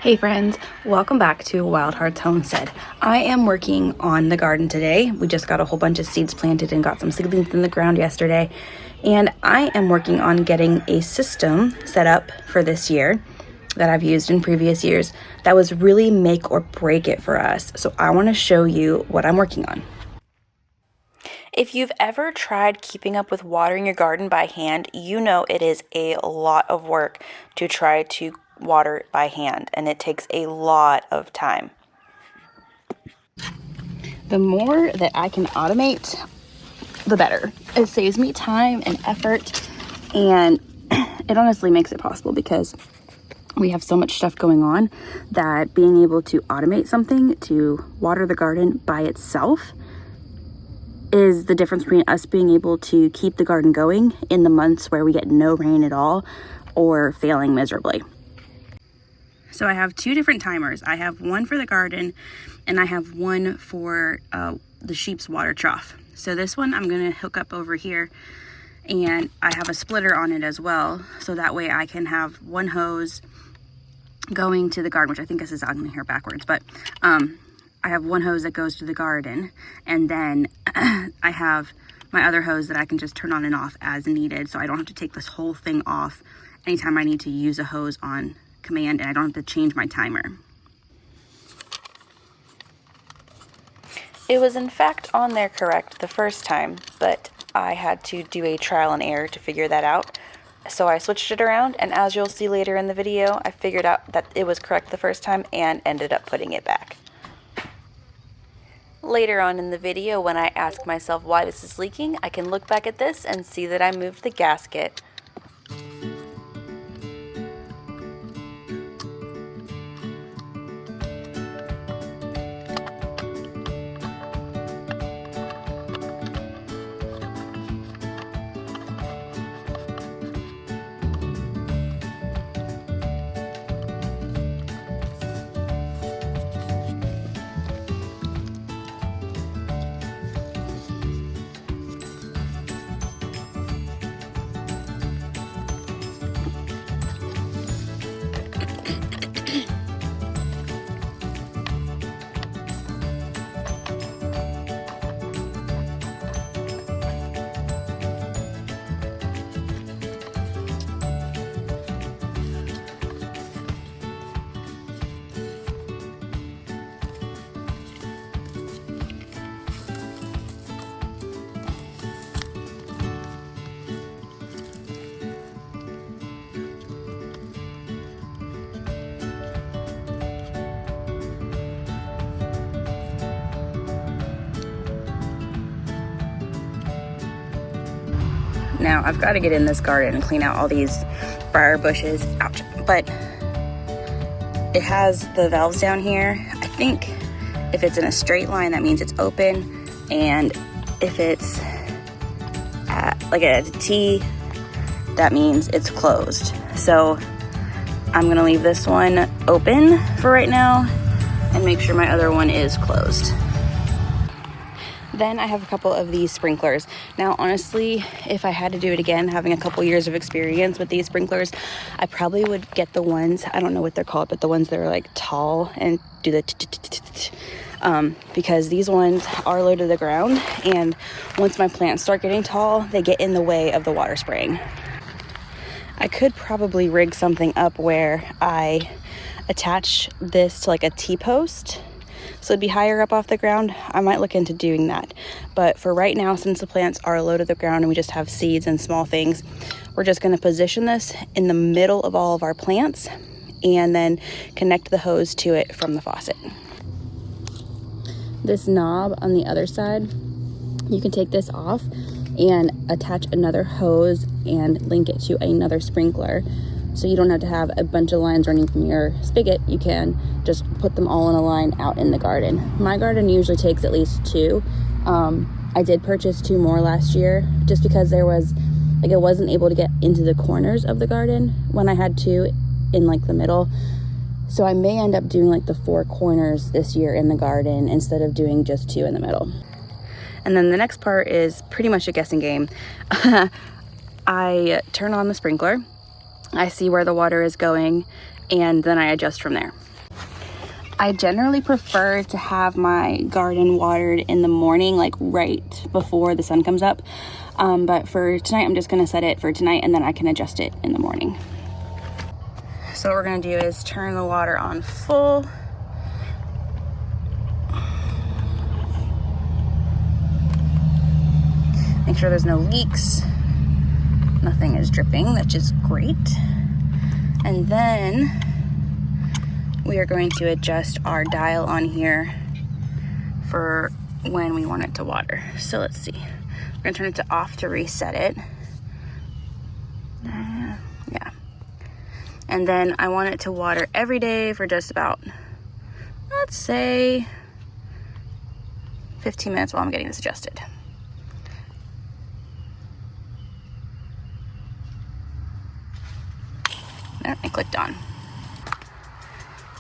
Hey friends, welcome back to Wild Hearts Homestead. I am working on the garden today. We just got a whole bunch of seeds planted and got some seedlings in the ground yesterday. And I am working on getting a system set up for this year that I've used in previous years that was really make or break it for us. So I want to show you what I'm working on. If you've ever tried keeping up with watering your garden by hand, you know it is a lot of work to try to water it by hand, and it takes a lot of time. The more that I can automate, the better. It saves me time and effort, and it honestly makes it possible because we have so much stuff going on that being able to automate something to water the garden by itself is the difference between us being able to keep the garden going in the months where we get no rain at all or failing miserably. So I have two different timers. I have one for the garden and I have one for the sheep's water trough. So this one I'm gonna hook up over here, and I have a splitter on it as well. So that way I can have one hose going to the garden, which I think this is on here backwards, but I have one hose that goes to the garden, and then I have my other hose that I can just turn on and off as needed. So I don't have to take this whole thing off anytime I need to use a hose on command, and I don't have to change my timer. It was in fact on there correct the first time, but I had to do a trial and error to figure that out. So I switched it around, and as you'll see later in the video, I figured out that it was correct the first time and ended up putting it back. Later on in the video, when I ask myself why this is leaking, I can look back at this and see that I moved the gasket. Now I've got to get in this garden and clean out all these briar bushes. Ouch. But it has the valves down here. I think if it's in a straight line, that means it's open. And if it's at a T, that means it's closed. So I'm gonna leave this one open for right now and make sure my other one is closed. Then I have a couple of these sprinklers. Now, honestly, if I had to do it again, having a couple years of experience with these sprinklers, I probably would get the ones, I don't know what they're called, but the ones that are like tall and do the because these ones are low to the ground, and once my plants start getting tall, they get in the way of the water spraying. I could probably rig something up where I attach this to like a T-post, so it'd be higher up off the ground. I might look into doing that. But for right now, since the plants are low to the ground and we just have seeds and small things, we're just gonna position this in the middle of all of our plants and then connect the hose to it from the faucet. This knob on the other side, you can take this off and attach another hose and link it to another sprinkler. So you don't have to have a bunch of lines running from your spigot. You can just put them all in a line out in the garden. My garden usually takes at least two. I did purchase two more last year just because there was, I wasn't able to get into the corners of the garden when I had two in the middle. So I may end up doing the four corners this year in the garden instead of doing just two in the middle. And then the next part is pretty much a guessing game. I turn on the sprinkler, I see where the water is going, and then I adjust from there. I generally prefer to have my garden watered in the morning, like right before the sun comes up. But for tonight, I'm just gonna set it for tonight and then I can adjust it in the morning. So what we're gonna do is turn the water on full. Make sure there's no leaks. Nothing is dripping, which is great. And then we are going to adjust our dial on here for when we want it to water. So let's see. We're gonna turn it to off to reset it. Yeah. And then I want it to water every day for just about, let's say, 15 minutes while I'm getting this adjusted. There, it clicked on.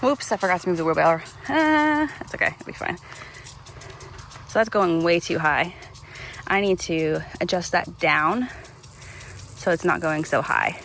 Whoops, I forgot to move the wheelbarrow. That's okay, it'll be fine. So that's going way too high. I need to adjust that down so it's not going so high.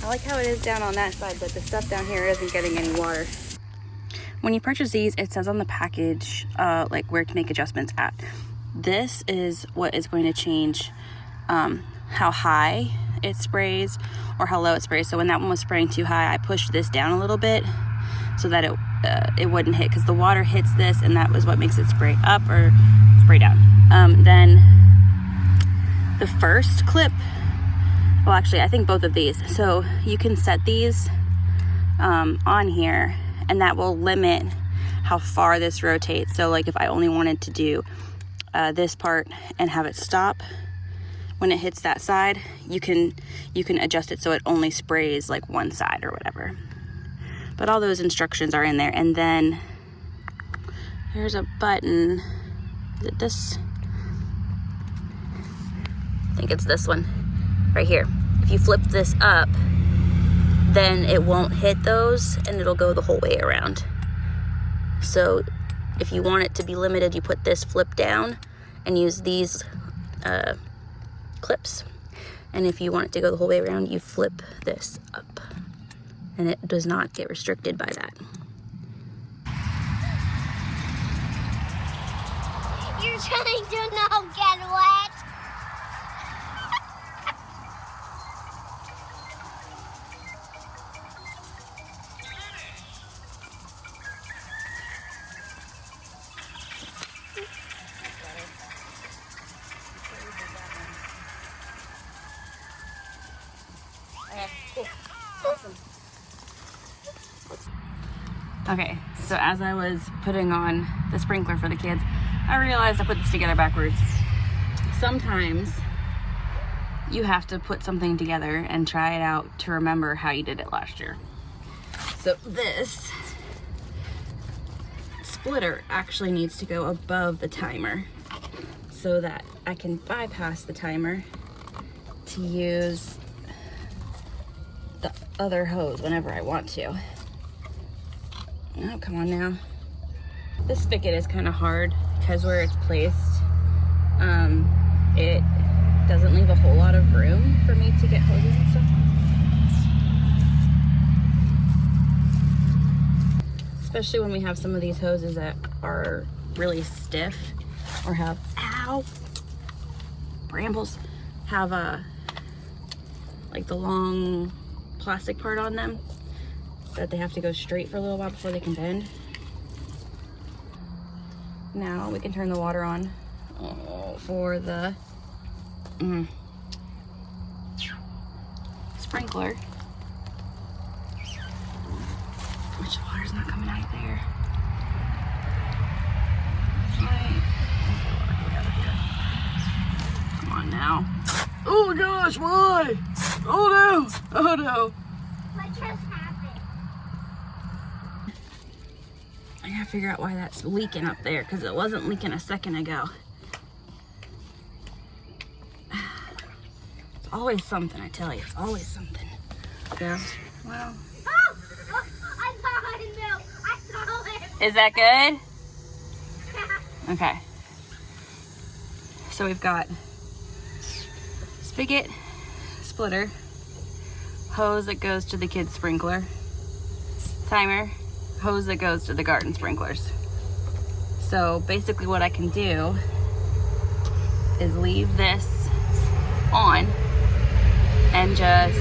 I like how it is down on that side, but the stuff down here isn't getting any water. When you purchase these, it says on the package, like where to make adjustments at. This is what is going to change how high it sprays or how low it sprays. So when that one was spraying too high, I pushed this down a little bit so that it wouldn't hit, because the water hits this and that was what makes it spray up or spray down. Then the first clip, well, actually, I think both of these. So you can set these on here, and that will limit how far this rotates. So like if I only wanted to do this part and have it stop when it hits that side, you can adjust it so it only sprays like one side or whatever. But all those instructions are in there. And then there's a button. Is it this? I think it's this one right here. If you flip this up, then it won't hit those and it'll go the whole way around. So if you want it to be limited, you put this flip down and use these clips. And if you want it to go the whole way around, you flip this up and it does not get restricted by that. You're trying to not get wet. Okay, so as I was putting on the sprinkler for the kids, I realized I put this together backwards. Sometimes you have to put something together and try it out to remember how you did it last year. So this splitter actually needs to go above the timer so that I can bypass the timer to use the other hose whenever I want to. Oh, come on now. This spigot is kind of hard because where it's placed, it doesn't leave a whole lot of room for me to get hoses and stuff. Especially when we have some of these hoses that are really stiff or have, ow, brambles, have like the long plastic part on them that they have to go straight for a little while before they can bend. Now we can turn the water on for the sprinkler. Which the water's not coming out of there. Right. Come on now. Oh my gosh, why? Oh no! Oh no! What just happened? I gotta figure out why that's leaking up there, because it wasn't leaking a second ago. It's always something, I tell you. It's always something. Yeah. Well. Oh! I saw it, Bill. I saw it. Is that good? Okay. So we've got spigot, splitter, hose that goes to the kids' sprinkler, timer, hose that goes to the garden sprinklers. So basically what I can do is leave this on and just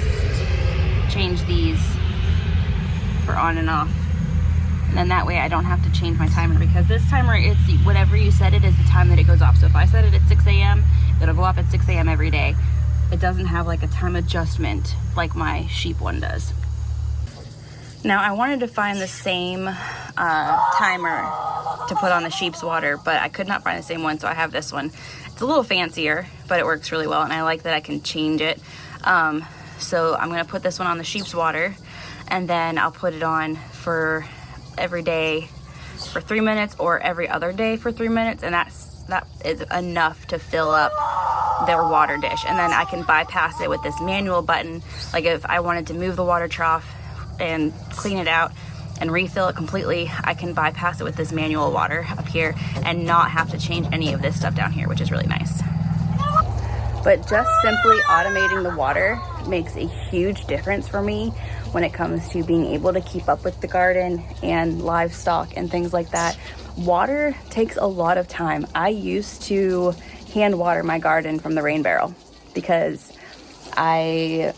change these for on and off. And then that way I don't have to change my timer, because this timer, it's whatever you set it is the time that it goes off. So if I set it at 6 a.m., it'll go off at 6 a.m. every day. It doesn't have like a time adjustment like my sheep one does. Now I wanted to find the same timer to put on the sheep's water, but I could not find the same one, so I have this one. It's a little fancier, but it works really well, and I like that I can change it. So I'm gonna put this one on the sheep's water, and then I'll put it on for every day for 3 minutes or every other day for 3 minutes, and that is enough to fill up their water dish. And then I can bypass it with this manual button. Like if I wanted to move the water trough and clean it out and refill it completely, I can bypass it with this manual water up here and not have to change any of this stuff down here, which is really nice. But just simply automating the water makes a huge difference for me when it comes to being able to keep up with the garden and livestock and things like that. Water takes a lot of time. I used to hand water my garden from the rain barrel because I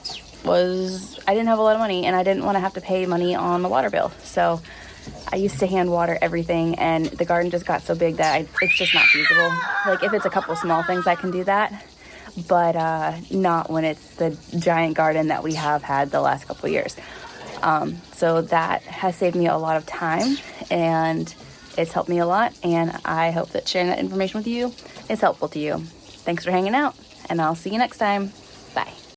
didn't have a lot of money and I didn't want to have to pay money on the water bill. So I used to hand water everything, and the garden just got so big that it's just not feasible. Like if it's a couple small things, I can do that, but not when it's the giant garden that we have had the last couple of years. So that has saved me a lot of time, and it's helped me a lot, and I hope that sharing that information with you is helpful to you. Thanks for hanging out, and I'll see you next time. Bye.